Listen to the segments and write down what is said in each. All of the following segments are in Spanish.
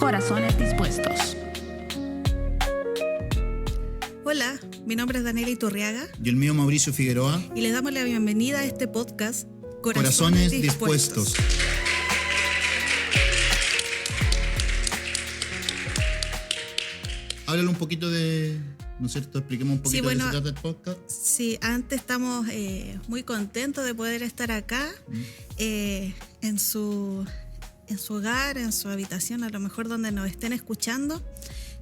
Corazones Dispuestos. Hola, mi nombre es Daniela Iturriaga. Y el mío, Mauricio Figueroa. Y les damos la bienvenida a este podcast Corazones Dispuestos. Háblale un poquito de, ¿no es cierto? Expliquemos un poquito de qué se trata el podcast. Sí, antes estamos muy contentos de poder estar acá en su hogar, en su habitación, a lo mejor donde nos estén escuchando.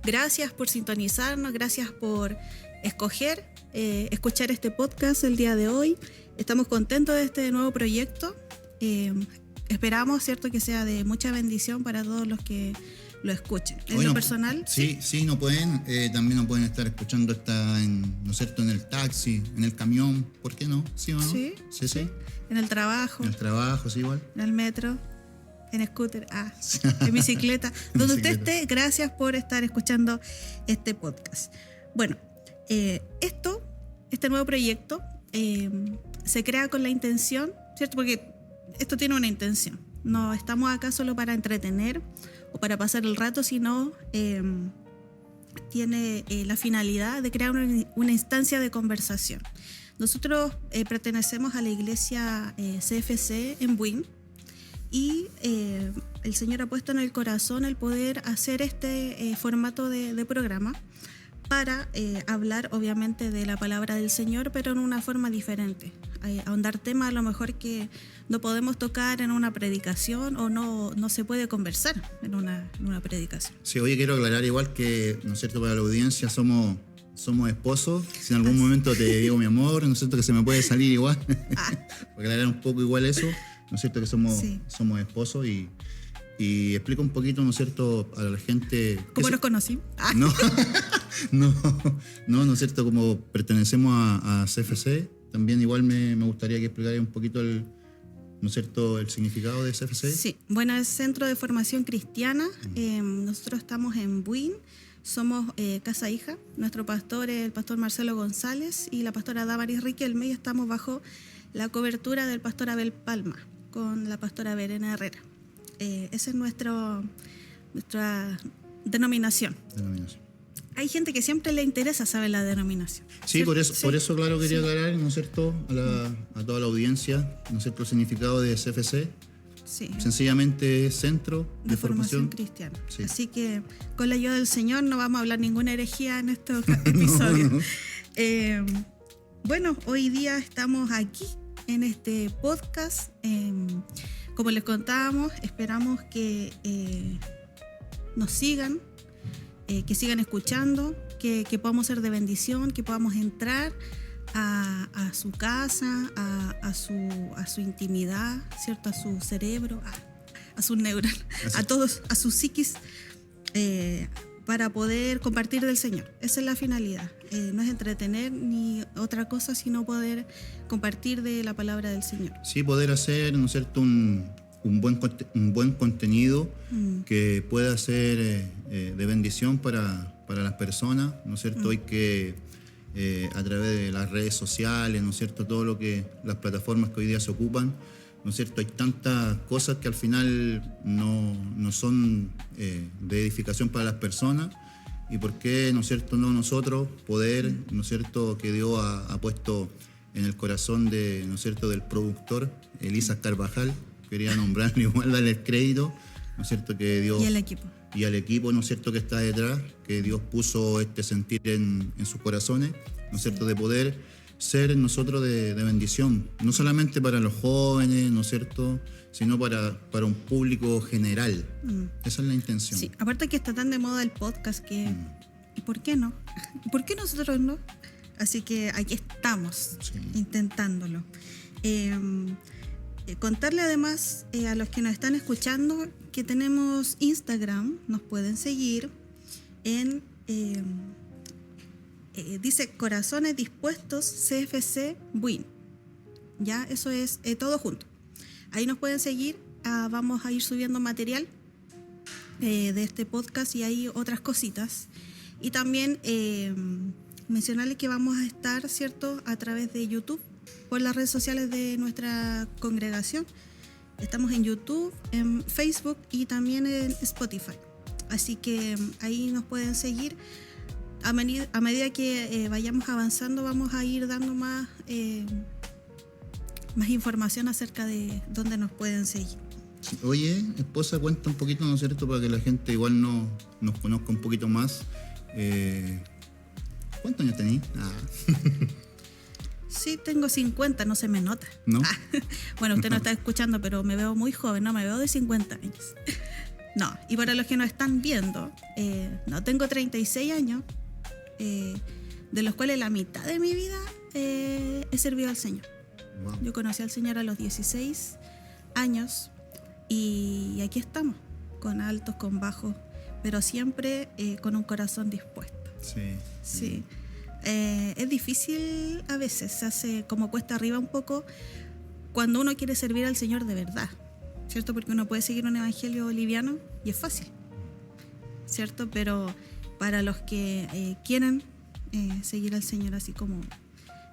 Gracias por sintonizarnos, gracias por escoger escuchar este podcast el día de hoy. Estamos contentos de este nuevo proyecto. Esperamos, ¿cierto?, que sea de mucha bendición para todos los que lo escuchen. En lo personal. Sí, no pueden. También no pueden estar escuchando ¿no es cierto?, en el taxi, en el camión. ¿Por qué no? ¿Sí o no? Sí. En el trabajo. En el trabajo, sí, igual. En el metro. En scooter, en bicicleta. Donde usted esté, gracias por estar escuchando este podcast. Bueno, este nuevo proyecto se crea con la intención, ¿cierto? Porque esto tiene una intención. No estamos acá solo para entretener o para pasar el rato, sino tiene la finalidad de crear una instancia de conversación. Nosotros pertenecemos a la iglesia CFC en Buin. Y el Señor ha puesto en el corazón el poder hacer este formato de programa para hablar obviamente de la palabra del Señor, pero en una forma diferente. Ahondar temas a lo mejor que no podemos tocar en una predicación o no se puede conversar en una predicación. Sí, oye, quiero aclarar igual que, ¿no es cierto?, para la audiencia somos esposos. Si en algún momento te digo mi amor, ¿no es cierto?, que se me puede salir igual. Para aclarar un poco igual eso. ¿No es cierto?, que somos esposos y explica un poquito, ¿no es cierto?, a la gente... ¿Cómo nos conocí? No es cierto, como pertenecemos a CFC, también igual me gustaría que explicara un poquito ¿no es cierto?, el significado de CFC. Sí, bueno, es Centro de Formación Cristiana. Nosotros estamos en Buin, somos casa hija. Nuestro pastor es el pastor Marcelo González y la pastora Damaris Riquelme, y estamos bajo la cobertura del pastor Abel Palma con la pastora Verena Herrera. Esa es nuestra denominación. Hay gente que siempre le interesa saber la denominación. Sí, por eso claro, quería aclarar, ¿no es cierto?, a toda la audiencia, ¿no es cierto?, el significado de CFC. Sí. Sencillamente Centro de Formación Cristiana. Sí. Así que con la ayuda del Señor no vamos a hablar ninguna herejía en estos episodios. No. Bueno, hoy día estamos aquí en este podcast. Como les contábamos, esperamos que nos sigan, que sigan escuchando, que podamos ser de bendición, que podamos entrar a su casa, a su intimidad, ¿cierto?, a su cerebro, a sus neuronas, a todos, a su psiquis, para poder compartir del Señor. Esa es la finalidad. No es entretener ni otra cosa, sino poder compartir de la palabra del Señor. Sí, poder hacer, ¿no es cierto?, un buen contenido que pueda ser de bendición para las personas, ¿no es cierto? Hoy que a través de las redes sociales, ¿no es cierto?, todo lo que las plataformas que hoy día se ocupan, ¿no es cierto?, hay tantas cosas que al final no son de edificación para las personas. ¿Y por qué, ¿no es cierto?, no nosotros poder, ¿no es cierto?, que Dios ha puesto en el corazón ¿no es cierto?, del productor, Elisa Carvajal, quería nombrarle igual, darle el crédito, ¿no es cierto?, que Dios... Y al equipo, ¿no es cierto?, que está detrás, que Dios puso este sentir en sus corazones, ¿no es cierto?, de poder ser nosotros de bendición, no solamente para los jóvenes, ¿no es cierto?, sino para un público general. Esa es la intención. Sí, aparte que está tan de moda el podcast que... ¿Y por qué no? ¿Y por qué nosotros no? Así que aquí estamos, intentándolo. Contarle además a los que nos están escuchando que tenemos Instagram, nos pueden seguir en... dice Corazones Dispuestos CFC Buin. Ya, eso es todo junto. Ahí nos pueden seguir. Vamos a ir subiendo material de este podcast y hay otras cositas. Y también mencionarles que vamos a estar, ¿cierto?, a través de YouTube, por las redes sociales de nuestra congregación. Estamos en YouTube, en Facebook y también en Spotify. Así que ahí nos pueden seguir. A medida que vayamos avanzando, vamos a ir dando más información acerca de dónde nos pueden seguir. Sí. Oye, esposa, cuenta un poquito, ¿no es cierto?, para que la gente igual nos conozca un poquito más. ¿Cuántos años tenés? Sí, tengo 50, no se me nota. ¿No? Bueno, usted no está escuchando, pero me veo muy joven, no me veo de 50 años. No, y para los que nos están viendo, no, tengo 36 años, de los cuales la mitad de mi vida he servido al Señor. Wow. Yo conocí al Señor a los 16 años y aquí estamos, con altos, con bajos, pero siempre con un corazón dispuesto. Sí. Es difícil a veces, se hace como cuesta arriba un poco cuando uno quiere servir al Señor de verdad, ¿cierto? Porque uno puede seguir un evangelio liviano y es fácil, ¿cierto? Pero para los que quieren seguir al Señor así como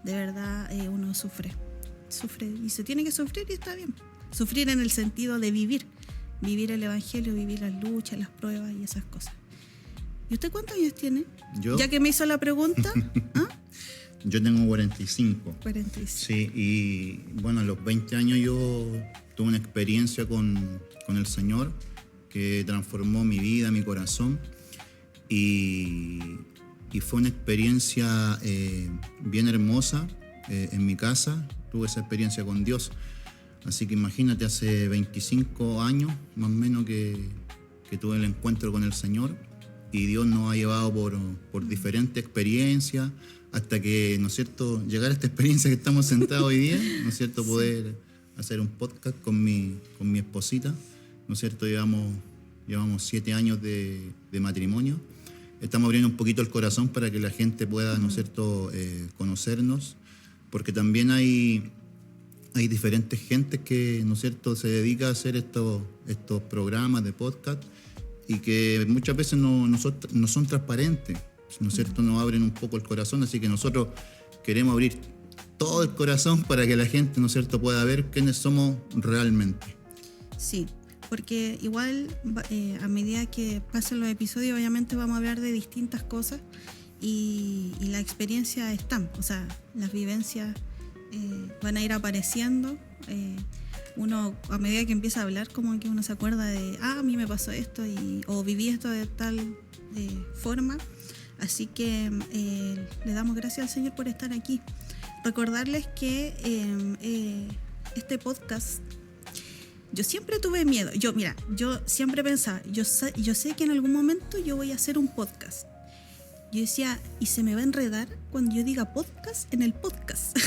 de verdad, uno sufre y se tiene que sufrir y está bien. Sufrir en el sentido de vivir el evangelio, vivir las luchas, las pruebas y esas cosas. ¿Y usted cuántos años tiene? ¿Yo? Ya que me hizo la pregunta. ¿Ah? Yo tengo 45. 45. Sí, y bueno, a los 20 años yo tuve una experiencia con el Señor que transformó mi vida, mi corazón. Y fue una experiencia bien hermosa en mi casa. Tuve esa experiencia con Dios. Así que imagínate, hace 25 años más o menos que tuve el encuentro con el Señor. Y Dios nos ha llevado por diferentes experiencias hasta que, ¿no es cierto?, llegar a esta experiencia que estamos sentados hoy día, ¿no es cierto?, poder hacer un podcast con mi esposita, ¿no es cierto? Llevamos 7 años de matrimonio. Estamos abriendo un poquito el corazón para que la gente pueda, ¿no es cierto?, conocernos, porque también hay diferentes gentes que, ¿no es cierto?, se dedica a hacer estos programas de podcast y que muchas veces no son transparentes, ¿no es cierto? Nos abren un poco el corazón, así que nosotros queremos abrir todo el corazón para que la gente, ¿no es cierto?, pueda ver quiénes somos realmente. Sí, porque igual a medida que pasen los episodios, obviamente vamos a hablar de distintas cosas y la experiencia está, o sea, las vivencias van a ir apareciendo. Uno a medida que empieza a hablar como que uno se acuerda de a mí me pasó esto o viví esto de tal forma, así que le damos gracias al Señor por estar aquí. Recordarles que este podcast, yo siempre tuve miedo, yo siempre pensaba, yo sé que en algún momento yo voy a hacer un podcast. Yo decía, ¿y se me va a enredar cuando yo diga podcast en el podcast?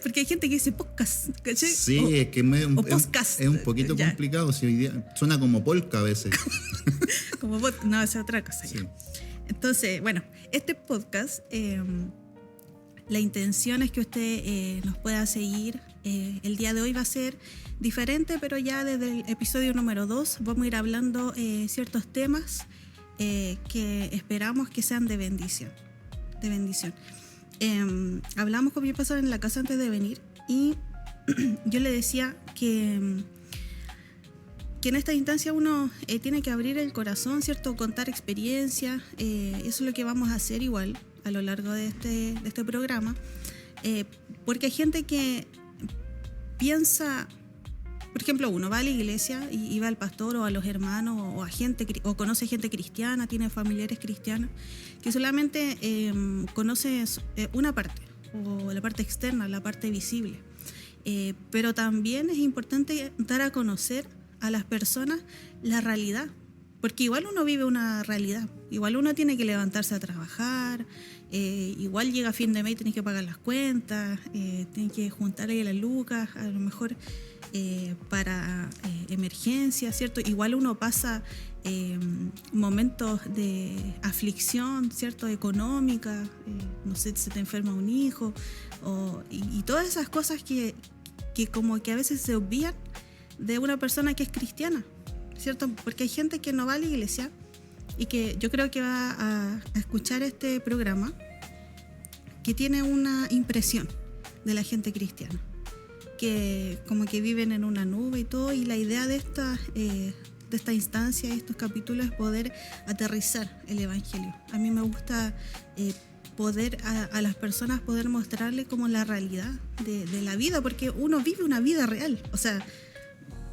Porque hay gente que dice podcast, ¿cachai? Sí, es que podcast. Es un poquito complicado. Si hoy día suena como polka a veces. No, es otra cosa. Sí. Entonces, bueno, este podcast, la intención es que usted nos pueda seguir. El día de hoy va a ser diferente, pero ya desde el episodio número 2 vamos a ir hablando ciertos temas que esperamos que sean de bendición. Hablamos con mi pastor en la casa antes de venir y yo le decía que en esta instancia uno tiene que abrir el corazón, ¿cierto? Contar experiencias. Eso es lo que vamos a hacer igual a lo largo de este programa, porque hay gente que piensa. Por ejemplo, uno va a la iglesia y va al pastor o a los hermanos o a gente, o conoce gente cristiana, tiene familiares cristianos, que solamente conoce una parte, o la parte externa, la parte visible. Pero también es importante dar a conocer a las personas la realidad, porque igual uno vive una realidad, igual uno tiene que levantarse a trabajar, igual llega a fin de mes y tiene que pagar las cuentas, tiene que juntarle las lucas, a lo mejor para emergencias, ¿cierto? Igual uno pasa momentos de aflicción, ¿cierto? Económica, no sé, se te enferma un hijo, y todas esas cosas que como que a veces se obvian de una persona que es cristiana, ¿cierto? Porque hay gente que no va a la iglesia y que yo creo que va a escuchar este programa, que tiene una impresión de la gente cristiana, que como que viven en una nube y todo, y la idea de de esta instancia y estos capítulos es poder aterrizar el Evangelio. A mí me gusta poder a las personas poder mostrarles como la realidad de la vida, porque uno vive una vida real. O sea,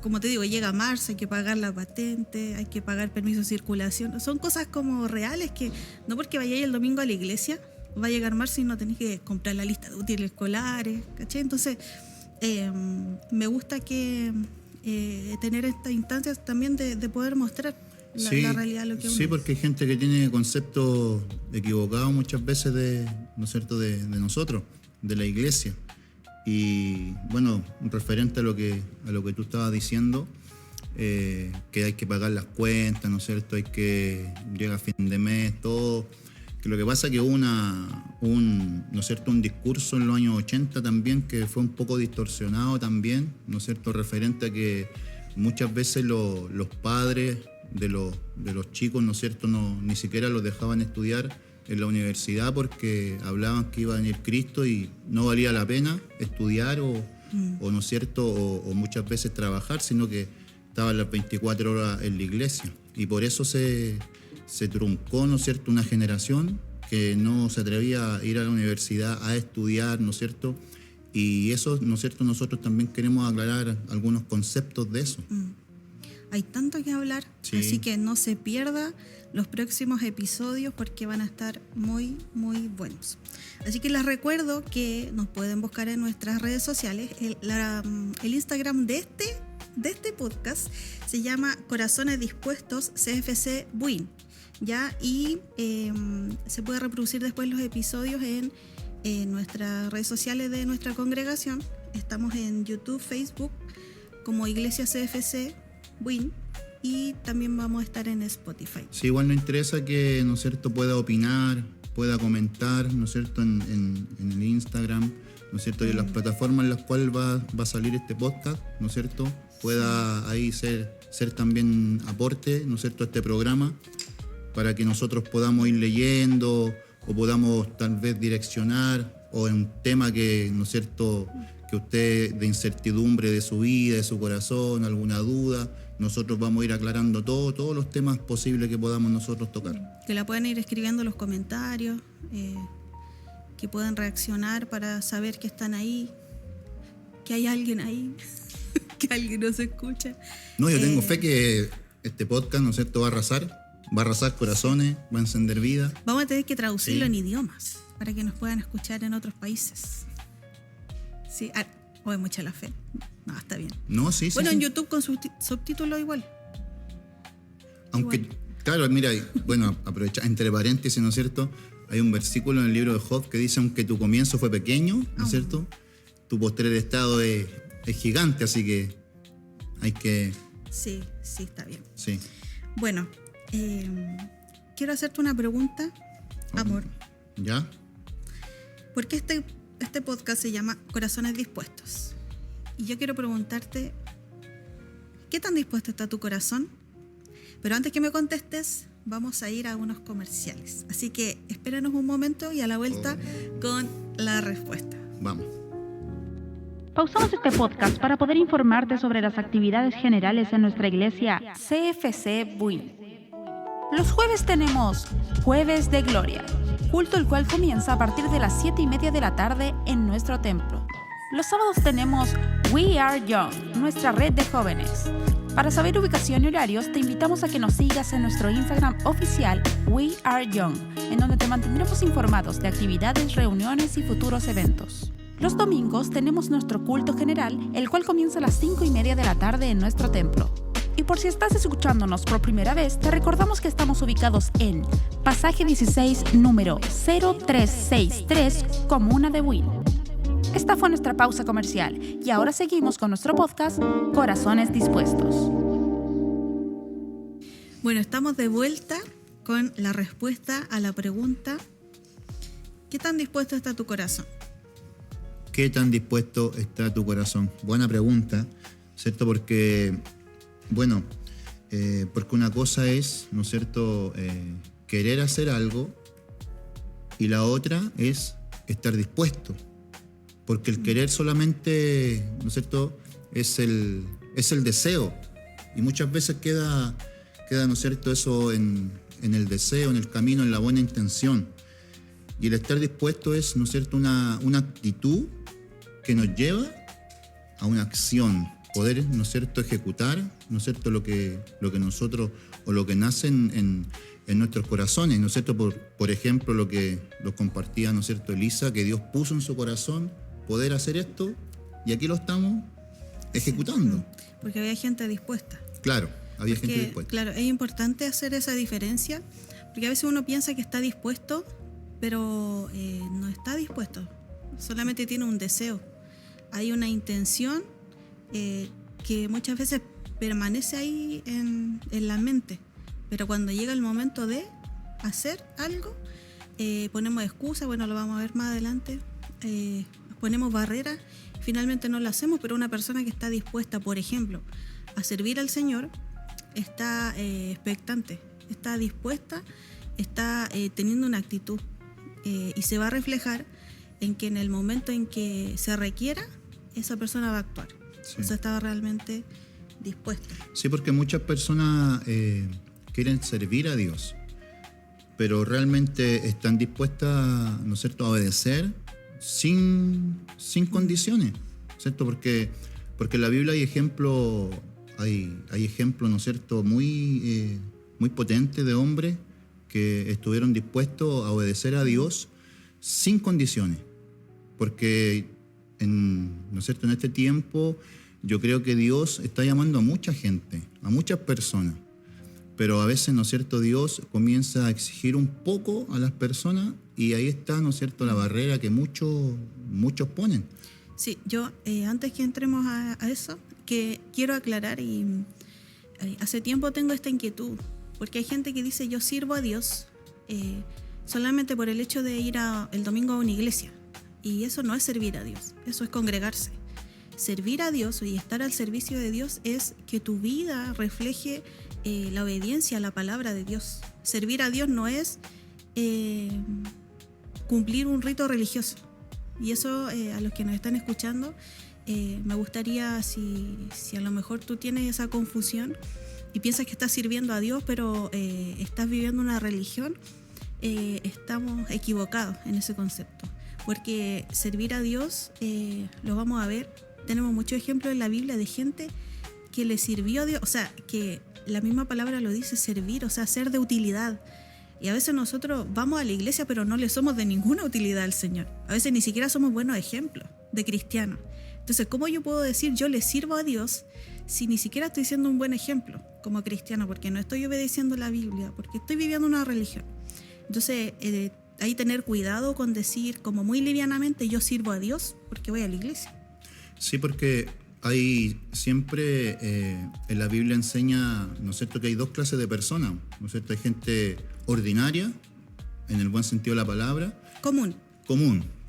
como te digo, llega marzo, hay que pagar la patente, hay que pagar permiso de circulación. Son cosas como reales que no porque vayáis el domingo a la iglesia va a llegar marzo y no tenéis que comprar la lista de útiles escolares, ¿cachai? Entonces, me gusta que tener estas instancias también de poder mostrar la realidad de lo que uno es. Porque hay gente que tiene conceptos equivocados muchas veces ¿no es cierto?, de nosotros, de la iglesia. Y bueno, referente a lo que tú estabas diciendo, que hay que pagar las cuentas, ¿no es cierto?, hay que llegar a fin de mes, todo. Que lo que pasa es que hubo ¿no es cierto?, un discurso en los años 80 también que fue un poco distorsionado también, ¿no es cierto?, referente a que muchas veces los padres de los chicos, ¿no es cierto?, ni siquiera los dejaban estudiar en la universidad porque hablaban que iba a venir Cristo y no valía la pena estudiar o ¿no es cierto?, o muchas veces trabajar, sino que estaban las 24 horas en la iglesia. Y por eso se truncó, ¿no es cierto?, una generación que no se atrevía a ir a la universidad a estudiar, ¿no es cierto? Y eso, ¿no es cierto?, nosotros también queremos aclarar algunos conceptos de eso. Hay tanto que hablar, así que no se pierda los próximos episodios porque van a estar muy, muy buenos. Así que les recuerdo que nos pueden buscar en nuestras redes sociales. El Instagram de este podcast se llama Corazones Dispuestos CFC Buin, ¿ya? Y se puede reproducir después los episodios en nuestras redes sociales de nuestra congregación. Estamos en YouTube, Facebook como Iglesia CFC Buin, y también vamos a estar en Spotify. Sí, igual nos interesa que, ¿no es cierto?, pueda opinar, pueda comentar, ¿no es cierto?, en el Instagram, ¿no es cierto?, y en las plataformas en las cuales va a salir este podcast, ¿no es cierto?, pueda ahí ser también aporte, ¿no es cierto?, a este programa, para que nosotros podamos ir leyendo o podamos tal vez direccionar, o en un tema que, ¿no es cierto?, que usted de incertidumbre de su vida, de su corazón, alguna duda, nosotros vamos a ir aclarando todos los temas posibles que podamos nosotros tocar. Que la pueden ir escribiendo en los comentarios, que puedan reaccionar para saber que están ahí, que hay alguien ahí, que alguien nos escucha. No, yo tengo fe que este podcast, ¿no es cierto?, va a arrasar corazones, va a encender vida. Vamos a tener que traducirlo en idiomas para que nos puedan escuchar en otros países. Sí, o es mucha la fe. No, está bien. No, sí. Bueno, en YouTube con subtítulos igual. Aunque, igual. Claro, mira, bueno, aprovecha, entre paréntesis, ¿no es cierto?, hay un versículo en el libro de Job que dice: aunque tu comienzo fue pequeño, ¿no es cierto?, tu postrer estado es gigante, así que hay que... Sí, está bien. Sí. Bueno, quiero hacerte una pregunta, amor. ¿Ya? ¿Por qué este podcast se llama Corazones Dispuestos? Y yo quiero preguntarte, ¿qué tan dispuesto está tu corazón? Pero antes que me contestes, vamos a ir a unos comerciales. Así que espéranos un momento y a la vuelta con la respuesta. Vamos. Pausamos este podcast para poder informarte sobre las actividades generales en nuestra iglesia CFC Buin. Los jueves tenemos Jueves de Gloria, culto el cual comienza a partir de las 7:30 de la tarde en nuestro templo. Los sábados tenemos We Are Young, nuestra red de jóvenes. Para saber ubicación y horarios, te invitamos a que nos sigas en nuestro Instagram oficial We Are Young, en donde te mantendremos informados de actividades, reuniones y futuros eventos. Los domingos tenemos nuestro culto general, el cual comienza a las 5:30 de la tarde en nuestro templo. Y por si estás escuchándonos por primera vez, te recordamos que estamos ubicados en Pasaje 16, número 0363, Comuna de Buin. Esta fue nuestra pausa comercial y ahora seguimos con nuestro podcast Corazones Dispuestos. Bueno, estamos de vuelta con la respuesta a la pregunta: ¿qué tan dispuesto está tu corazón? ¿Qué tan dispuesto está tu corazón? Buena pregunta, ¿cierto? Porque, bueno, porque una cosa es, ¿no es cierto?, querer hacer algo, y la otra es estar dispuesto. Porque el querer solamente, ¿no es cierto?, es el deseo, Y muchas veces queda ¿no es cierto?, eso en el deseo, en el camino, en la buena intención. Y el estar dispuesto es, ¿no es cierto?, una actitud que nos lleva a una acción, poder, ¿no es cierto?, ejecutar, ¿no es cierto?, lo que nosotros, o lo que nace en nuestros corazones, ¿no es cierto?, por ejemplo, lo que lo compartía, ¿no es cierto?, Elisa, que Dios puso en su corazón poder hacer esto, y aquí lo estamos ejecutando. Sí, porque había gente dispuesta. Claro, había gente dispuesta. Claro, es importante hacer esa diferencia, porque a veces uno piensa que está dispuesto, pero no está dispuesto, solamente tiene un deseo. Hay una intención que muchas veces permanece ahí en la mente, pero cuando llega el momento de hacer algo, ponemos excusas, bueno, lo vamos a ver más adelante, ponemos barreras, finalmente no lo hacemos, pero una persona que está dispuesta, por ejemplo, a servir al Señor, está expectante, está dispuesta, está teniendo una actitud y se va a reflejar en que en el momento en que se requiera, esa persona va a actuar. Sí. O sea, estaba realmente dispuesta. Sí, porque muchas personas quieren servir a Dios, pero realmente están dispuestas, ¿no es cierto?, a obedecer sin condiciones, ¿cierto? Porque en la Biblia hay ejemplos, ¿no es cierto?, muy potentes de hombres que estuvieron dispuestos a obedecer a Dios sin condiciones. Porque ¿no es cierto?, en este tiempo yo creo que Dios está llamando a mucha gente, a muchas personas, pero a veces, ¿no es cierto?, Dios comienza a exigir un poco a las personas y ahí está, ¿no es cierto?, la barrera que muchos ponen. Sí, yo antes que entremos a eso, que quiero aclarar, y hace tiempo tengo esta inquietud, porque hay gente que dice yo sirvo a Dios solamente por el hecho de ir el domingo a una iglesia, y eso no es servir a Dios, eso es congregarse. Servir a Dios y estar al servicio de Dios es que tu vida refleje la obediencia a la palabra de Dios. Servir a Dios no es cumplir un rito religioso. Y eso a los que nos están escuchando, me gustaría, si a lo mejor tú tienes esa confusión y piensas que estás sirviendo a Dios, pero estás viviendo una religión, estamos equivocados en ese concepto. Porque servir a Dios, lo vamos a ver, tenemos muchos ejemplos en la Biblia de gente que le sirvió a Dios, o sea, que la misma palabra lo dice, servir, o sea, ser de utilidad. Y a veces nosotros vamos a la iglesia, pero no le somos de ninguna utilidad al Señor. A veces ni siquiera somos buenos ejemplos de cristianos. Entonces, ¿cómo yo puedo decir yo le sirvo a Dios si ni siquiera estoy siendo un buen ejemplo como cristiano? Porque no estoy obedeciendo la Biblia, porque estoy viviendo una religión. Entonces, ahí tener cuidado con decir como muy livianamente yo sirvo a Dios porque voy a la iglesia. Sí, porque hay siempre en la Biblia enseña, ¿no es cierto?, que hay dos clases de personas, ¿no es cierto? Hay gente ordinaria, en el buen sentido de la palabra. Común,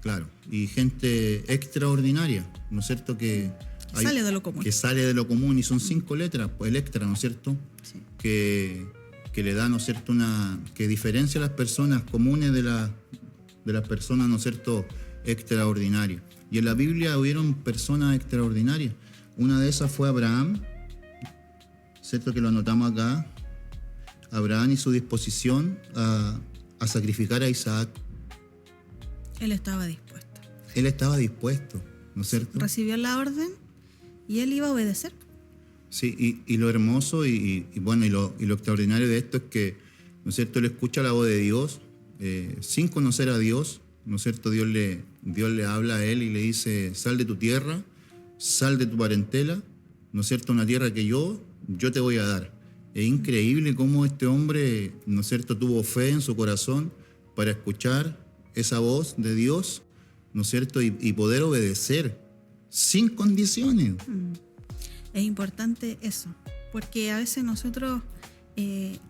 claro. Y gente extraordinaria, ¿no es cierto?, que sale de lo común. Que sale de lo común, y son 5 letras, pues el extra, ¿no es cierto? Sí. Que le da, ¿no es cierto?, que diferencia a las personas comunes de las personas, ¿no es cierto?, extraordinarias. Y en la Biblia hubieron personas extraordinarias. Una de esas fue Abraham, ¿cierto?, que lo anotamos acá. Abraham y su disposición a sacrificar a Isaac. Él estaba dispuesto, ¿no es cierto? Recibió la orden y él iba a obedecer. Sí, y lo hermoso y lo extraordinario de esto es que, ¿no es cierto?, él escucha la voz de Dios sin conocer a Dios, ¿no es cierto? Dios le habla a él y le dice, sal de tu tierra, sal de tu parentela, ¿no es cierto?, una tierra que yo te voy a dar. Es increíble cómo este hombre, ¿no es cierto?, tuvo fe en su corazón para escuchar esa voz de Dios, ¿no es cierto?, y poder obedecer sin condiciones. Es importante eso, porque a veces nosotros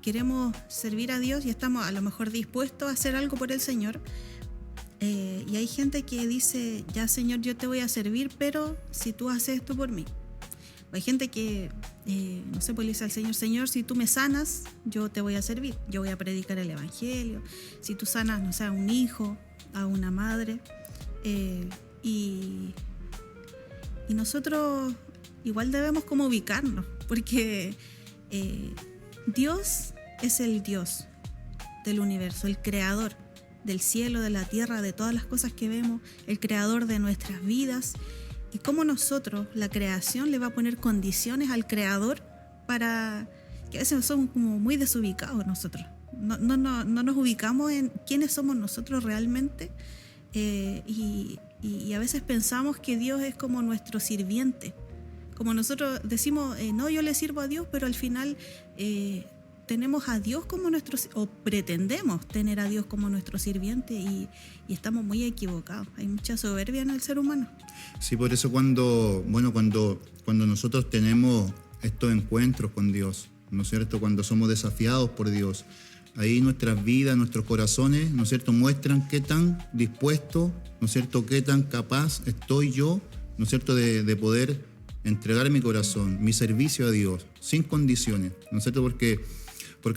queremos servir a Dios y estamos a lo mejor dispuestos a hacer algo por el Señor, y hay gente que dice, ya Señor, yo te voy a servir, pero si tú haces esto por mí. O hay gente que, no sé, pues le dice al Señor, Señor, si tú me sanas, yo te voy a servir, yo voy a predicar el Evangelio. Si tú sanas, no sé, a un hijo, a una madre, y nosotros igual debemos como ubicarnos, porque Dios es el Dios del universo, el creador del cielo, de la tierra, de todas las cosas que vemos, el creador de nuestras vidas. Y cómo nosotros, la creación, le va a poner condiciones al creador para que a veces somos como muy desubicados nosotros. No nos ubicamos en quiénes somos nosotros realmente, y a veces pensamos que Dios es como nuestro sirviente. Como nosotros decimos, no, yo le sirvo a Dios, pero al final tenemos a Dios como nuestro, o pretendemos tener a Dios como nuestro sirviente, y estamos muy equivocados. Hay mucha soberbia en el ser humano. Sí, por eso cuando nosotros tenemos estos encuentros con Dios, ¿no es cierto? Cuando somos desafiados por Dios, ahí nuestras vidas, nuestros corazones, ¿no es cierto?, muestran qué tan dispuesto, ¿no es cierto?, qué tan capaz estoy yo, ¿no es cierto?, de poder entregar mi corazón, mi servicio a Dios, sin condiciones, ¿no es cierto? Porque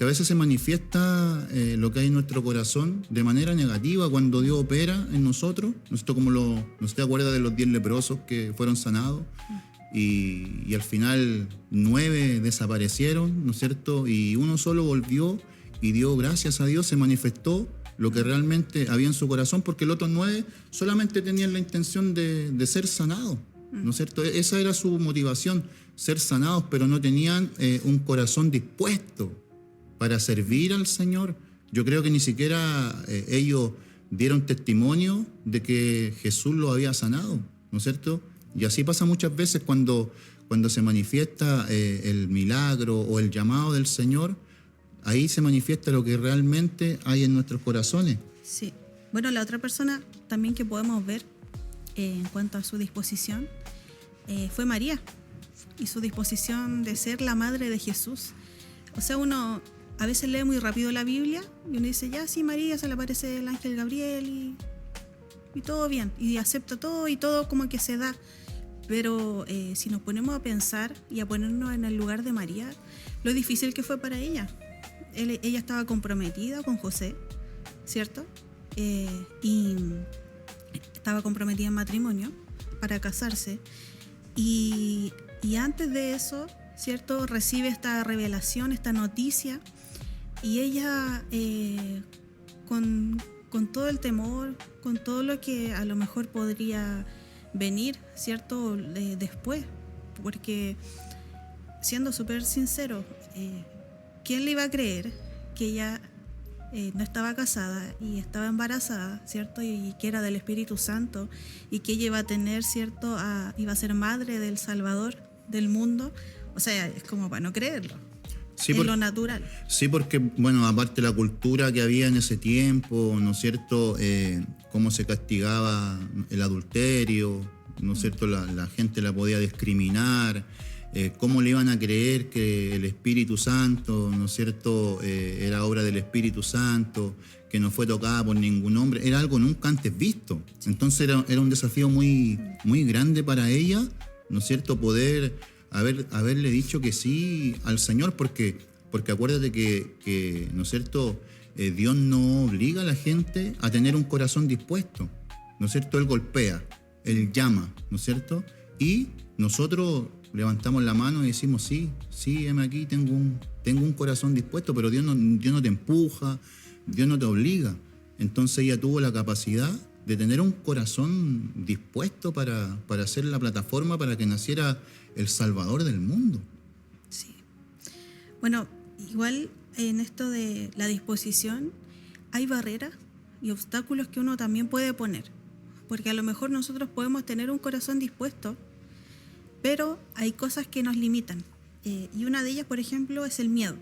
a veces se manifiesta lo que hay en nuestro corazón de manera negativa cuando Dios opera en nosotros, ¿no es cierto? Como no se te acuerda de los 10 leprosos que fueron sanados, y al final 9 desaparecieron, ¿no es cierto? Y uno solo volvió y dio gracias a Dios, se manifestó lo que realmente había en su corazón, porque los otros 9 solamente tenían la intención de ser sanados, ¿no es cierto? Esa era su motivación, ser sanados, pero no tenían un corazón dispuesto para servir al Señor. Yo creo que ni siquiera ellos dieron testimonio de que Jesús los había sanado, ¿no es cierto? Y así pasa muchas veces cuando se manifiesta el milagro o el llamado del Señor. Ahí se manifiesta lo que realmente hay en nuestros corazones. Sí. Bueno, la otra persona también que podemos ver en cuanto a su disposición fue María, y su disposición de ser la madre de Jesús. O sea, uno a veces lee muy rápido la Biblia y uno dice, ya sí, María, se le aparece el ángel Gabriel y todo bien, y acepta todo y todo como que se da. Pero si nos ponemos a pensar y a ponernos en el lugar de María, lo difícil que fue para ella. Ella estaba comprometida con José, ¿cierto? Y estaba comprometida en matrimonio para casarse. Y antes de eso, ¿cierto?, recibe esta revelación, esta noticia, y ella con todo el temor, con todo lo que a lo mejor podría venir, ¿cierto?, después, porque siendo súper sincero, ¿quién le iba a creer que ella no estaba casada y estaba embarazada, ¿cierto?, y que era del Espíritu Santo, y que ella iba a tener, ¿cierto?, iba a ser madre del Salvador del mundo? O sea, es como para no creerlo. Sí, lo natural. Sí, porque, bueno, aparte la cultura que había en ese tiempo, ¿no es cierto?, cómo se castigaba el adulterio, ¿no es cierto?, la gente la podía discriminar, cómo le iban a creer que el Espíritu Santo, ¿no es cierto?, era obra del Espíritu Santo, que no fue tocada por ningún hombre, era algo nunca antes visto. Entonces era un desafío muy, muy grande para ella, ¿no es cierto?, poder haberle dicho que sí al Señor, porque acuérdate que ¿no es cierto?, Dios no obliga a la gente a tener un corazón dispuesto, ¿no es cierto? Él golpea, Él llama, ¿no es cierto? Y nosotros levantamos la mano y decimos, sí, heme aquí, tengo un corazón dispuesto, pero Dios no te empuja, Dios no te obliga. Entonces ella tuvo la capacidad de tener un corazón dispuesto para hacer la plataforma para que naciera el Salvador del mundo. Sí. Bueno, igual en esto de la disposición hay barreras y obstáculos que uno también puede poner, porque a lo mejor nosotros podemos tener un corazón dispuesto, pero hay cosas que nos limitan, y una de ellas, por ejemplo, es el miedo.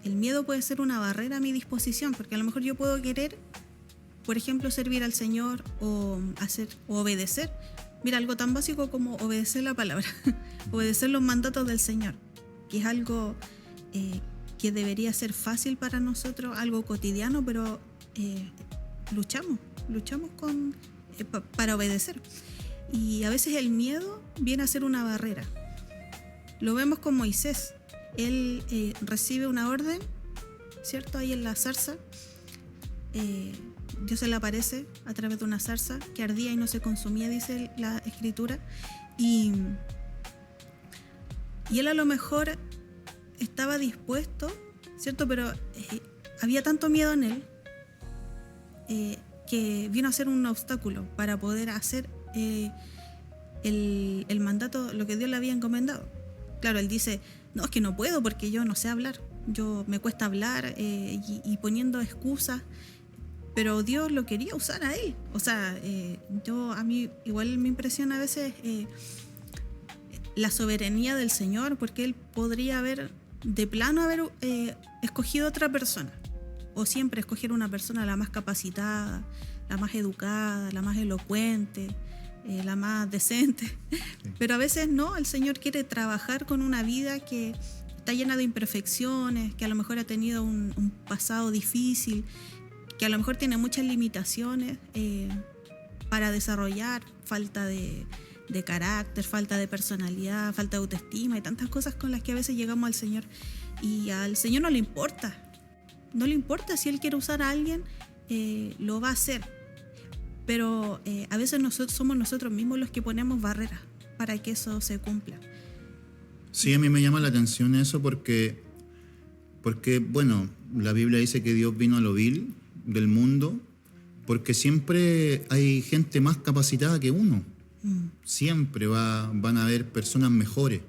El miedo puede ser una barrera a mi disposición, porque a lo mejor yo puedo querer, por ejemplo, servir al Señor o obedecer. Mira, algo tan básico como obedecer la palabra, obedecer los mandatos del Señor, que es algo que debería ser fácil para nosotros, algo cotidiano, pero luchamos para obedecer. Y a veces el miedo viene a ser una barrera. Lo vemos con Moisés. Él recibe una orden, ¿cierto?, ahí en la zarza. Dios se le aparece a través de una zarza que ardía y no se consumía, dice la Escritura. Y Y él a lo mejor estaba dispuesto, ¿cierto? Pero había tanto miedo en él que vino a ser un obstáculo para poder hacer el mandato, lo que Dios le había encomendado. Claro, él dice, no, es que no puedo porque yo no sé hablar, me cuesta hablar y poniendo excusas, pero Dios lo quería usar a él. O sea, a mí igual me impresiona a veces la soberanía del Señor, porque Él podría haber escogido otra persona, o siempre escoger una persona la más capacitada, la más educada, la más elocuente, la más decente. Sí. Pero a veces no, el Señor quiere trabajar con una vida que está llena de imperfecciones, que a lo mejor ha tenido un pasado difícil, que a lo mejor tiene muchas limitaciones para desarrollar, falta de carácter, falta de personalidad, falta de autoestima y tantas cosas con las que a veces llegamos al Señor. Y al Señor no le importa si Él quiere usar a alguien, lo va a hacer. Pero a veces somos nosotros mismos los que ponemos barreras para que eso se cumpla. Sí, a mí me llama la atención eso porque bueno, la Biblia dice que Dios vino a lo vil del mundo, porque siempre hay gente más capacitada que uno. Siempre van a haber personas mejores.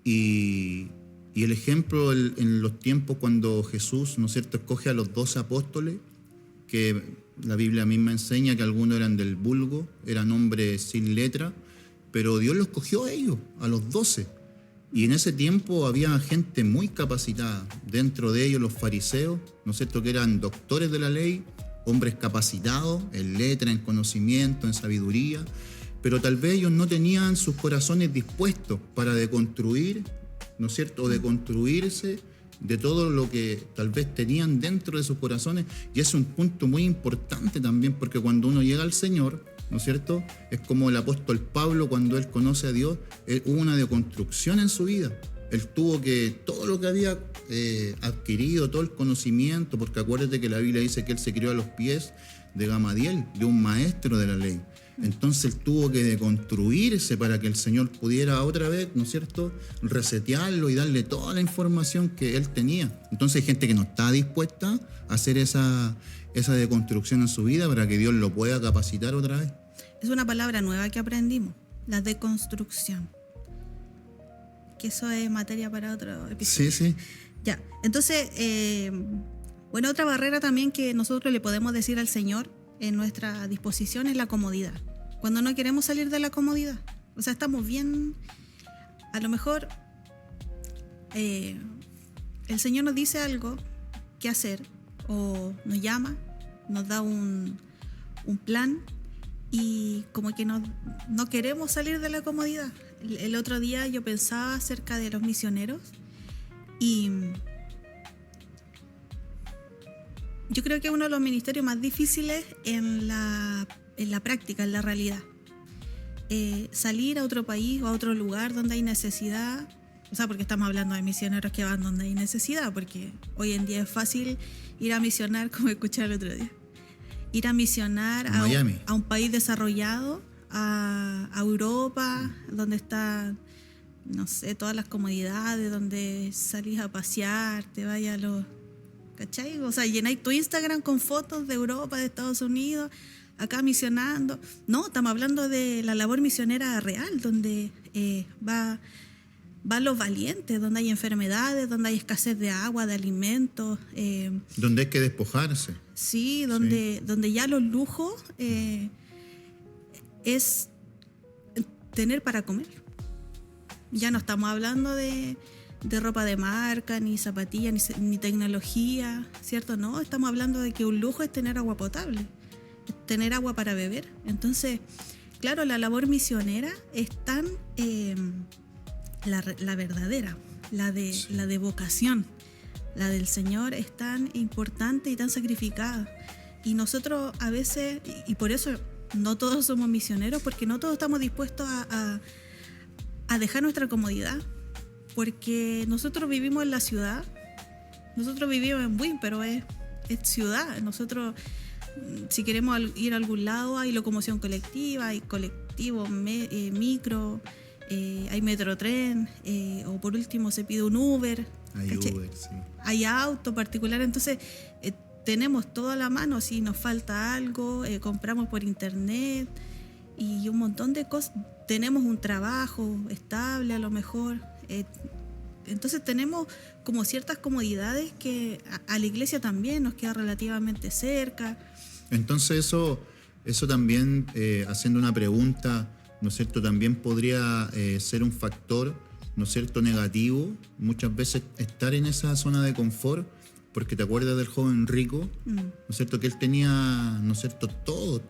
Y el ejemplo en los tiempos cuando Jesús, ¿no es cierto?, escoge a los 12 apóstoles, que la Biblia misma enseña que algunos eran del vulgo, eran hombres sin letra, pero Dios los escogió a ellos, a los 12. Y en ese tiempo había gente muy capacitada, dentro de ellos los fariseos, ¿no es cierto?, que eran doctores de la ley, hombres capacitados en letra, en conocimiento, en sabiduría, pero tal vez ellos no tenían sus corazones dispuestos para deconstruir, ¿no es cierto?, o deconstruirse de todo lo que tal vez tenían dentro de sus corazones. Y es un punto muy importante también, porque cuando uno llega al Señor, ¿no es cierto?, es como el apóstol Pablo cuando él conoce a Dios, hubo una deconstrucción en su vida. Él tuvo que, todo lo que había adquirido, todo el conocimiento, porque acuérdate que la Biblia dice que él se crió a los pies de Gamaliel, de un maestro de la ley. Entonces él tuvo que deconstruirse para que el Señor pudiera otra vez, ¿no es cierto?, resetearlo y darle toda la información que él tenía. Entonces hay gente que no está dispuesta a hacer esa deconstrucción en su vida para que Dios lo pueda capacitar otra vez. Es una palabra nueva que aprendimos, la deconstrucción. Que eso es materia para otro episodio. Sí. Ya, entonces, bueno, otra barrera también que nosotros le podemos decir al Señor en nuestra disposición es la comodidad. Cuando no queremos salir de la comodidad. O sea, estamos bien, a lo mejor el Señor nos dice algo que hacer, o nos llama, nos da un plan, y como que no queremos salir de la comodidad. El otro día yo pensaba acerca de los misioneros, y yo creo que es uno de los ministerios más difíciles en la práctica, en la realidad. Salir a otro país o a otro lugar donde hay necesidad, o sea, porque estamos hablando de misioneros que van donde hay necesidad, porque hoy en día es fácil ir a misionar, como escuché el otro día, ir a misionar a un país desarrollado, a Europa, donde están, no sé, todas las comodidades, donde salís a pasear, te vayas a los... ¿Cachai? O sea, llenáis tu Instagram con fotos de Europa, de Estados Unidos, acá misionando. No, estamos hablando de la labor misionera real, donde van los valientes, donde hay enfermedades, donde hay escasez de agua, de alimentos. Donde hay que despojarse. Sí, donde ya los lujos es tener para comer. Ya no estamos hablando de ropa de marca, ni zapatillas, ni tecnología, ¿cierto? No, estamos hablando de que un lujo es tener agua potable, tener agua para beber. Entonces, claro, la labor misionera es tan, la verdadera, la de vocación, la del Señor es tan importante y tan sacrificada. Y nosotros a veces, y por eso no todos somos misioneros, porque no todos estamos dispuestos a dejar nuestra comodidad. Porque nosotros vivimos en la ciudad, nosotros vivimos en Buin, pero es ciudad. Nosotros, si queremos ir a algún lado, hay locomoción colectiva, hay colectivos, micro, hay Metrotren, o por último se pide un Uber. Hay ¿cachai? Uber, sí. Hay auto particular, entonces tenemos todo a la mano. Si nos falta algo, compramos por internet y un montón de cosas. Tenemos un trabajo estable a lo mejor. Entonces tenemos como ciertas comodidades que a la iglesia también nos queda relativamente cerca. Entonces eso también, haciendo una pregunta, ¿no es cierto?, también podría ser un factor, ¿no es cierto?, negativo, muchas veces estar en esa zona de confort, porque te acuerdas del joven rico, ¿no es cierto?, que él tenía, ¿no es cierto?,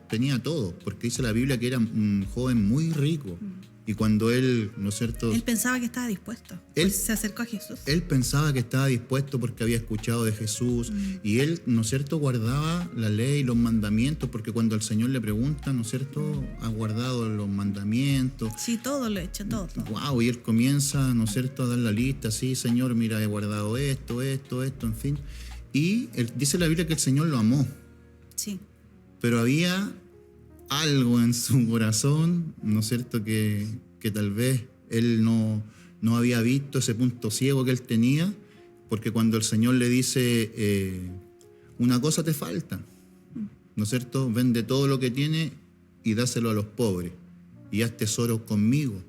tenía todo, porque dice la Biblia que era un joven muy rico. Y cuando él, ¿no es cierto?, él pensaba que estaba dispuesto. Pues se acercó a Jesús. Él pensaba que estaba dispuesto porque había escuchado de Jesús. Y él, ¿no es cierto?, guardaba la ley, los mandamientos, porque cuando el Señor le pregunta, ¿no es cierto?, ha guardado los mandamientos. Sí, todo lo he hecho, todo. Wow, y él comienza, ¿no es cierto?, a dar la lista. Sí, Señor, mira, he guardado esto, en fin. Y dice la Biblia que el Señor lo amó. Sí. Pero había algo en su corazón, ¿no es cierto?, que tal vez él no había visto ese punto ciego que él tenía, porque cuando el Señor le dice, una cosa te falta, ¿no es cierto?, vende todo lo que tiene y dáselo a los pobres, y haz tesoro conmigo.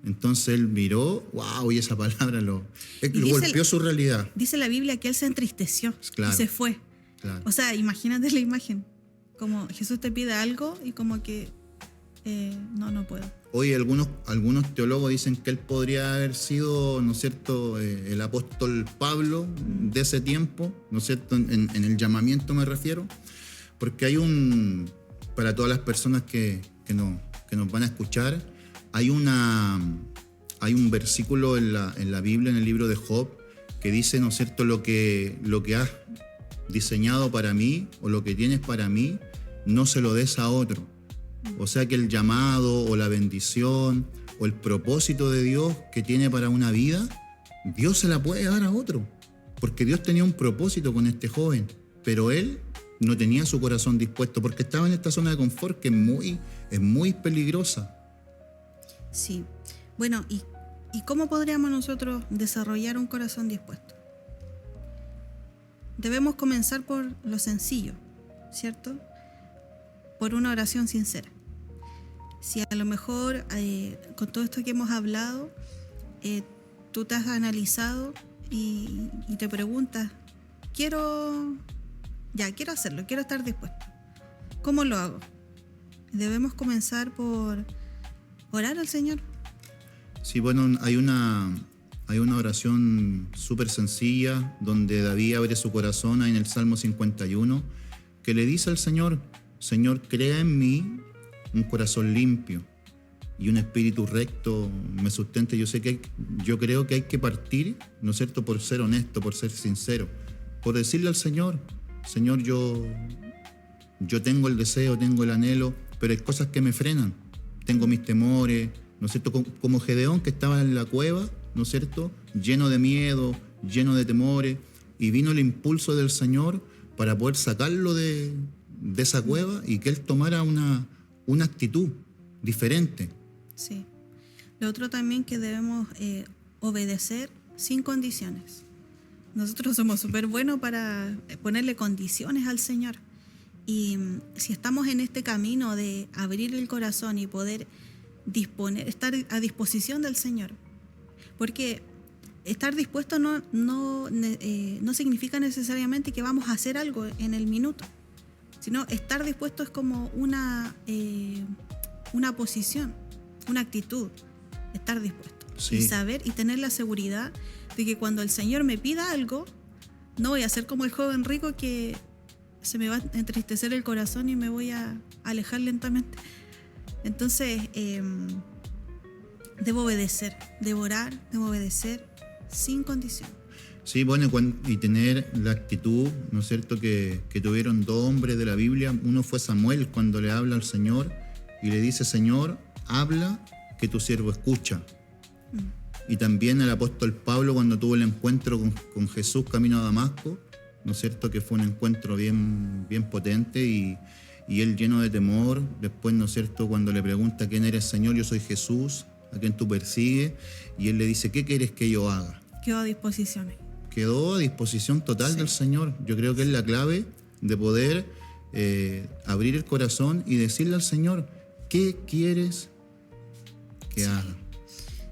Entonces él miró, wow, y esa palabra lo golpeó su realidad. Dice la Biblia que él se entristeció, claro, y se fue. Claro. O sea, imagínate la imagen. Como Jesús te pide algo y como que no puedo. Hoy algunos teólogos dicen que él podría haber sido, ¿no es cierto?, el apóstol Pablo de ese tiempo, ¿no es cierto?, en el llamamiento me refiero, porque hay para todas las personas que nos van a escuchar, hay un versículo en la Biblia, en el libro de Job, que dice, ¿no es cierto?, lo que has diseñado para mí o lo que tienes para mí, no se lo des a otro. O sea que el llamado o la bendición o el propósito de Dios que tiene para una vida, Dios se la puede dar a otro, porque Dios tenía un propósito con este joven, pero él no tenía su corazón dispuesto porque estaba en esta zona de confort que es muy peligrosa. Sí. Bueno, ¿y cómo podríamos nosotros desarrollar un corazón dispuesto? Debemos comenzar por lo sencillo, ¿cierto? Por una oración sincera. Si a lo mejor con todo esto que hemos hablado, tú te has analizado y te preguntas, quiero hacerlo, quiero estar dispuesto. ¿Cómo lo hago? Debemos comenzar por orar al Señor. Sí, bueno, hay una oración súper sencilla donde David abre su corazón ahí en el Salmo 51, que le dice al Señor, Señor, crea en mí un corazón limpio y un espíritu recto me sustente. Yo creo que hay que partir, ¿no es cierto?, por ser honesto, por ser sincero, por decirle al Señor, Señor, yo tengo el deseo, tengo el anhelo, pero hay cosas que me frenan, tengo mis temores, ¿no es cierto?, como Gedeón, que estaba en la cueva, ¿no es cierto?, lleno de miedo, lleno de temores, y vino el impulso del Señor para poder sacarlo de esa cueva y que él tomara una actitud diferente. Sí. Lo otro también que debemos obedecer sin condiciones. Nosotros somos súper buenos para ponerle condiciones al Señor. Y si estamos en este camino de abrir el corazón y poder estar a disposición del Señor, porque estar dispuesto no significa necesariamente que vamos a hacer algo en el minuto, sino estar dispuesto es como una posición, una actitud, estar dispuesto. Sí. Y saber y tener la seguridad de que cuando el Señor me pida algo, no voy a ser como el joven rico que se me va a entristecer el corazón y me voy a alejar lentamente. Entonces, debo obedecer, debo orar, debo obedecer sin condición. Sí, bueno, y tener la actitud, ¿no es cierto?, que tuvieron dos hombres de la Biblia. Uno fue Samuel, cuando le habla al Señor y le dice, Señor, habla, que tu siervo escucha. Y también el apóstol Pablo, cuando tuvo el encuentro con Jesús camino a Damasco, ¿no es cierto?, que fue un encuentro bien potente y él lleno de temor. Después, ¿no es cierto?, cuando le pregunta quién eres, Señor, yo soy Jesús, a quien tú persigues, y Él le dice, ¿qué quieres que yo haga? Quedó a disposición. Quedó a disposición total del Señor. Yo creo que es la clave de poder abrir el corazón y decirle al Señor, ¿qué quieres que haga?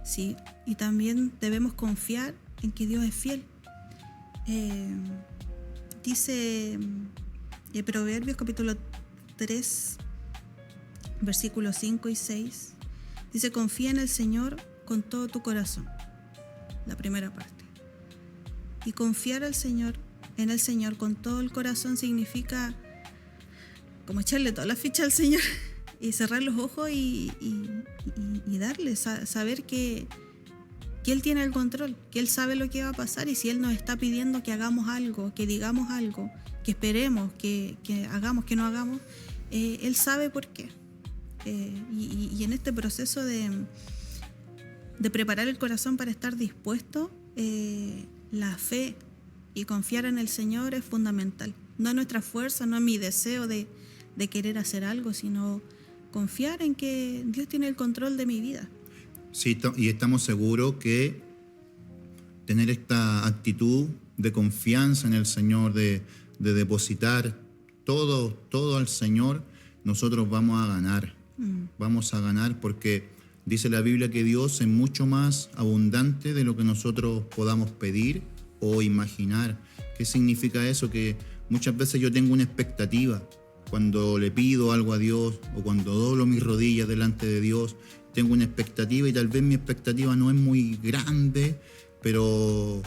Sí, y también debemos confiar en que Dios es fiel. Dice Proverbios capítulo 3, versículos 5 y 6, dice, confía en el Señor con todo tu corazón, la primera parte. Y confiar en el Señor con todo el corazón significa como echarle toda la ficha al Señor y cerrar los ojos y darle, saber que Él tiene el control, que Él sabe lo que va a pasar, y si Él nos está pidiendo que hagamos algo, que digamos algo, que esperemos, que hagamos, que no hagamos, Él sabe por qué. Y en este proceso de preparar el corazón para estar dispuesto, la fe y confiar en el Señor es fundamental. No es nuestra fuerza, no es mi deseo de querer hacer algo, sino confiar en que Dios tiene el control de mi vida. Sí, y estamos seguros que tener esta actitud de confianza en el Señor, de depositar todo al Señor, nosotros vamos a ganar. Vamos a ganar porque dice la Biblia que Dios es mucho más abundante de lo que nosotros podamos pedir o imaginar. ¿Qué significa eso? Que muchas veces yo tengo una expectativa. Cuando le pido algo a Dios o cuando doblo mis rodillas delante de Dios, tengo una expectativa y tal vez mi expectativa no es muy grande, pero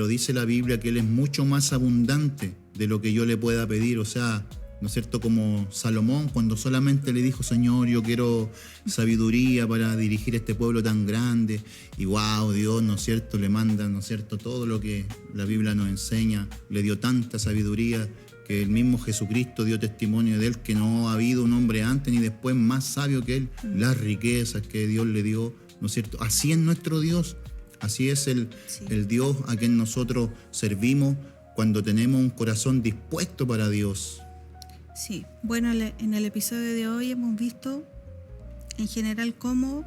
dice la Biblia que Él es mucho más abundante de lo que yo le pueda pedir. O sea, ¿no es cierto? Como Salomón, cuando solamente le dijo, Señor, yo quiero sabiduría para dirigir este pueblo tan grande. Y wow, Dios, ¿no es cierto? Le manda, ¿no es cierto? Todo lo que la Biblia nos enseña. Le dio tanta sabiduría que el mismo Jesucristo dio testimonio de Él, que no ha habido un hombre antes ni después más sabio que Él. Las riquezas que Dios le dio, ¿no es cierto? Así es nuestro Dios. Así es el Dios a quien nosotros servimos cuando tenemos un corazón dispuesto para Dios. Sí, bueno, en el episodio de hoy hemos visto en general cómo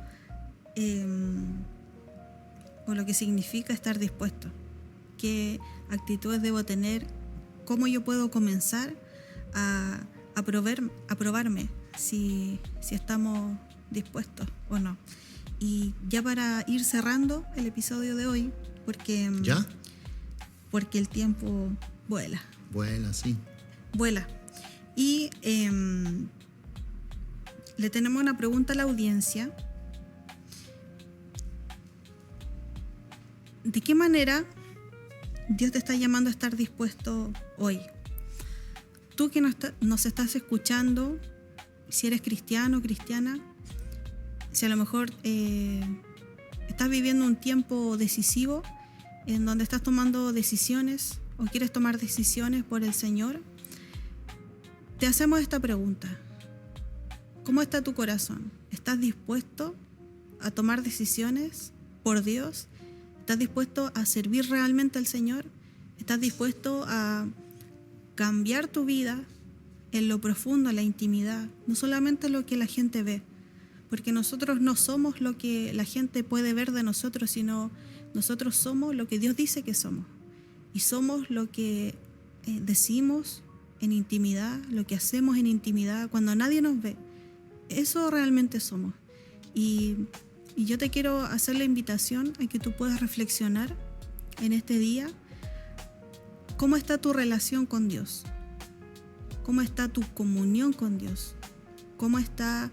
o lo que significa estar dispuesto, qué actitudes debo tener, cómo yo puedo comenzar a probarme si estamos dispuestos o no. Y ya para ir cerrando el episodio de hoy, porque el tiempo vuela. Vuela, sí. Vuela. Y le tenemos una pregunta a la audiencia. ¿De qué manera Dios te está llamando a estar dispuesto hoy? Tú que nos estás escuchando, si eres cristiano o cristiana, si a lo mejor estás viviendo un tiempo decisivo en donde estás tomando decisiones o quieres tomar decisiones por el Señor, te hacemos esta pregunta. ¿Cómo está tu corazón? ¿Estás dispuesto a tomar decisiones por Dios? ¿Estás dispuesto a servir realmente al Señor? ¿Estás dispuesto a cambiar tu vida en lo profundo, en la intimidad? No solamente lo que la gente ve, porque nosotros no somos lo que la gente puede ver de nosotros, sino nosotros somos lo que Dios dice que somos. Y somos lo que decimos en intimidad, lo que hacemos en intimidad, cuando nadie nos ve. Eso realmente somos. Y yo te quiero hacer la invitación a que tú puedas reflexionar en este día cómo está tu relación con Dios, cómo está tu comunión con Dios, cómo está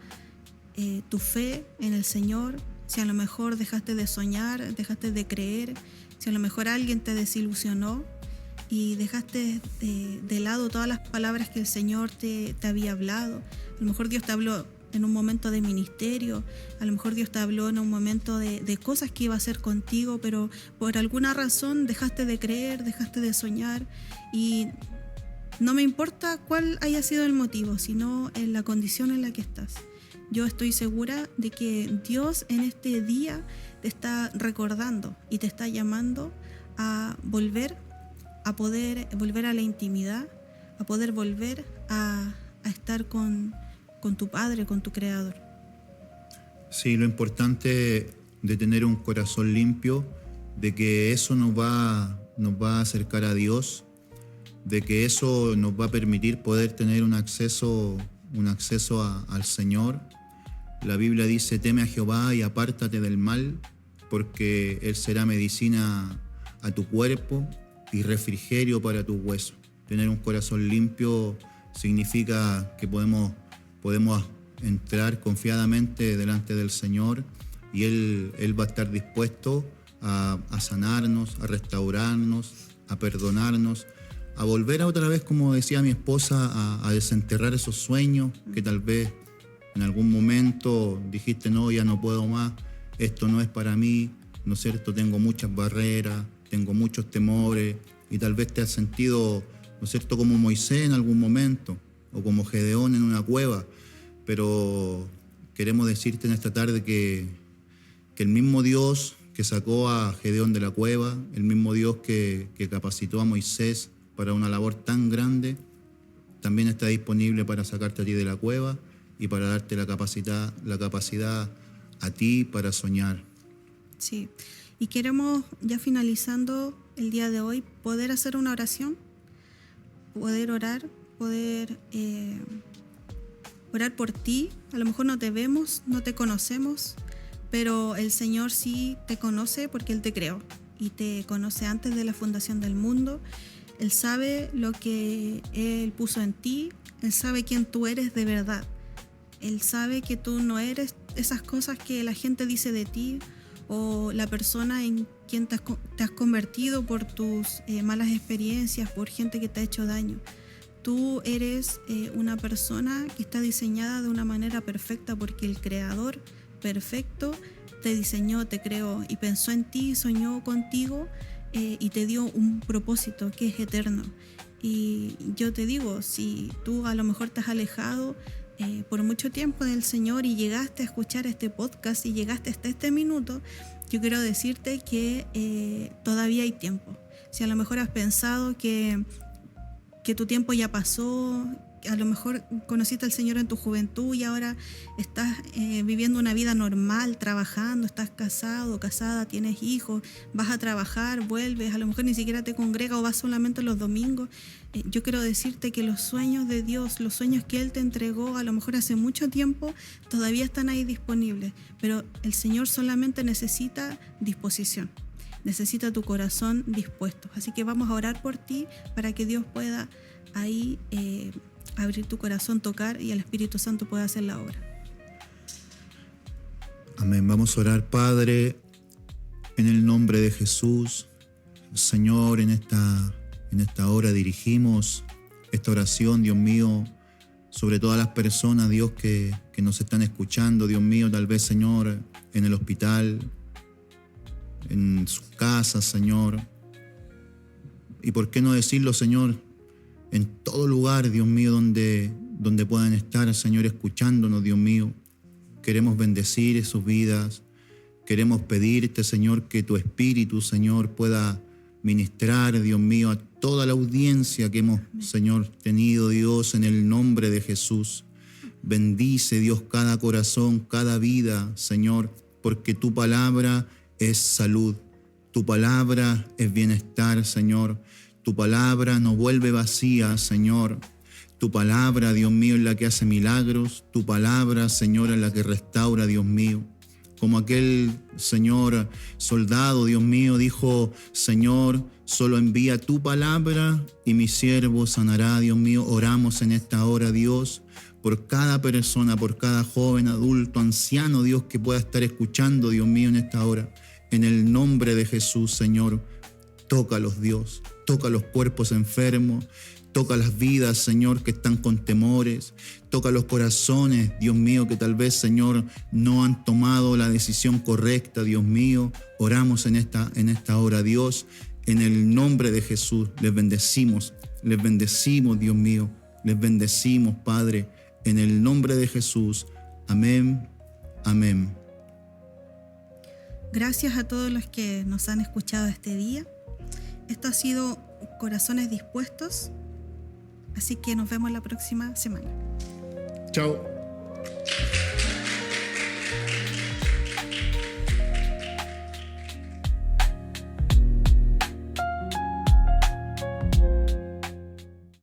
tu fe en el Señor. Si a lo mejor dejaste de soñar, dejaste de creer, si a lo mejor alguien te desilusionó y dejaste de lado todas las palabras que el Señor te había hablado. A lo mejor Dios te habló en un momento de ministerio, a lo mejor Dios te habló en un momento de cosas que iba a hacer contigo, pero por alguna razón dejaste de creer, dejaste de soñar, y no me importa cuál haya sido el motivo, sino en la condición en la que estás. Yo estoy segura de que Dios en este día te está recordando y te está llamando a poder volver a la intimidad, a poder volver a estar con tu Padre, con tu Creador. Sí, lo importante de tener un corazón limpio, de que eso nos va a acercar a Dios, de que eso nos va a permitir poder tener un acceso al Señor. La Biblia dice: teme a Jehová y apártate del mal, porque Él será medicina a tu cuerpo y refrigerio para tus huesos. Tener un corazón limpio significa que podemos entrar confiadamente delante del Señor y Él va a estar dispuesto a sanarnos, a restaurarnos, a perdonarnos, a volver a otra vez, como decía mi esposa, a desenterrar esos sueños que tal vez en algún momento dijiste: no, ya no puedo más, esto no es para mí, ¿no es cierto? Tengo muchas barreras, tengo muchos temores, y tal vez te has sentido, ¿no es cierto?, como Moisés en algún momento, o como Gedeón en una cueva. Pero queremos decirte en esta tarde que el mismo Dios que sacó a Gedeón de la cueva, el mismo Dios que capacitó a Moisés para una labor tan grande, también está disponible para sacarte a ti de la cueva y para darte la capacidad a ti para soñar. Sí, y queremos, ya finalizando el día de hoy, poder hacer una oración, poder orar, poder orar por ti. A lo mejor no te vemos, no te conocemos, pero el Señor sí te conoce porque Él te creó y te conoce antes de la fundación del mundo. Él sabe lo que Él puso en ti, Él sabe quién tú eres de verdad. Él sabe que tú no eres esas cosas que la gente dice de ti o la persona en quien te has convertido por tus malas experiencias, por gente que te ha hecho daño. Tú eres una persona que está diseñada de una manera perfecta porque el Creador perfecto te diseñó, te creó y pensó en ti, soñó contigo y te dio un propósito que es eterno. Y yo te digo, si tú a lo mejor te has alejado por mucho tiempo del Señor y llegaste a escuchar este podcast y llegaste hasta este minuto, yo quiero decirte que todavía hay tiempo. Si a lo mejor has pensado que tu tiempo ya pasó, a lo mejor conociste al Señor en tu juventud y ahora estás viviendo una vida normal, trabajando, estás casado, casada, tienes hijos, vas a trabajar, vuelves, a lo mejor ni siquiera te congregas o vas solamente los domingos. Yo quiero decirte que los sueños de Dios, los sueños que Él te entregó a lo mejor hace mucho tiempo, todavía están ahí disponibles, pero el Señor solamente necesita disposición. Necesita tu corazón dispuesto. Así que vamos a orar por ti para que Dios pueda ahí abrir tu corazón, tocar y el Espíritu Santo pueda hacer la obra. Amén. Vamos a orar, Padre, en el nombre de Jesús. Señor, en esta hora dirigimos esta oración, Dios mío, sobre todas las personas, Dios, que nos están escuchando, Dios mío, tal vez, Señor, en el hospital, en sus casas, Señor. Y por qué no decirlo, Señor, en todo lugar, Dios mío, donde puedan estar, Señor, escuchándonos, Dios mío. Queremos bendecir sus vidas. Queremos pedirte, Señor, que tu Espíritu, Señor, pueda ministrar, Dios mío, a toda la audiencia que hemos, Señor, tenido, Dios, en el nombre de Jesús. Bendice, Dios, cada corazón, cada vida, Señor, porque tu palabra es salud, tu palabra es bienestar, Señor. Tu palabra no vuelve vacía, Señor. Tu palabra, Dios mío, es la que hace milagros. Tu palabra, Señor, es la que restaura, Dios mío. Como aquel, Señor, soldado, Dios mío, dijo: Señor, solo envía tu palabra y mi siervo sanará, Dios mío. Oramos en esta hora, Dios, por cada persona, por cada joven, adulto, anciano, Dios, que pueda estar escuchando, Dios mío, en esta hora. En el nombre de Jesús, Señor, tócalos, Dios. Toca los cuerpos enfermos, toca las vidas, Señor, que están con temores, toca los corazones, Dios mío, que tal vez, Señor, no han tomado la decisión correcta, Dios mío. Oramos en esta hora, Dios, en el nombre de Jesús. Les bendecimos, Dios mío, les bendecimos, Padre, en el nombre de Jesús. Amén, amén. Gracias a todos los que nos han escuchado este día. Esto ha sido Corazones Dispuestos, así que nos vemos la próxima semana. Chao.